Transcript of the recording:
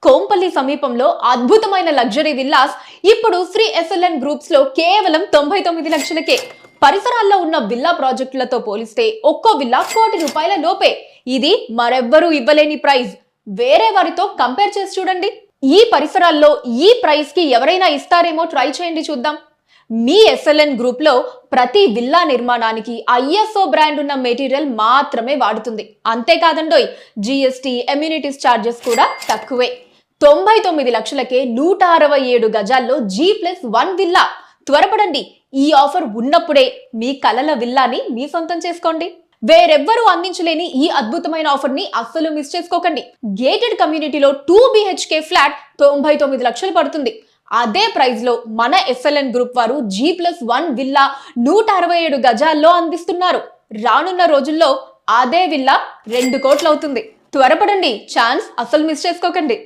కోంపల్లి సమీపంలో అద్భుతమైన luxury villas ఇప్పుడు శ్రీ ఎస్ఎల్ఎన్ గ్రూప్స్ లో కేవలం 99 లక్షలకే. పరిసరాల్లో ఉన్న విల్లా ప్రాజెక్టులతో పోలిస్తే ఒక్కో విల్లా ₹1,00,00,000 లోపే. ఇది మరెవ్వరూ ఇవ్వలేని ప్రైస్. వేరే వారితో కంపేర్ చేసి చూడండి. ఈ పరిసరాల్లో ఈ ప్రైస్ కి ఎవరైనా ఇస్తారేమో ట్రై చేయండి చూద్దాం. మీ ఎస్ఎల్ఎన్ గ్రూప్ లో ప్రతి విల్లా నిర్మాణానికి ఐఎస్ఓ బ్రాండ్ ఉన్న మెటీరియల్ మాత్రమే వాడుతుంది. అంతేకాదండోయ్, జిఎస్టీ, ఎమ్యూనిటీస్ చార్జెస్ కూడా తక్కువే. 99 లక్షలకే 167 గజాల్లో G+1 విల్లా. త్వరపడండి, ఈ ఆఫర్ ఉన్నప్పుడే మీ కలల విల్లాని మీ సొంతం చేసుకోండి. వేరెవ్వరూ అందించలేని ఈ అద్భుతమైన ఆఫర్ ని అస్సలు మిస్ చేసుకోకండి. గేటెడ్ కమ్యూనిటీలో 2 BHK ఫ్లాట్ 99 లక్షలు పడుతుంది. అదే ప్రైస్ లో మన ఎస్ఎల్ఎన్ గ్రూప్ వారు G+1 విల్లా 167 గజాల్లో అందిస్తున్నారు. రానున్న రోజుల్లో అదే విల్లా 2 కోట్లు అవుతుంది. త్వరపడండి, ఛాన్స్ అస్సలు మిస్ చేసుకోకండి.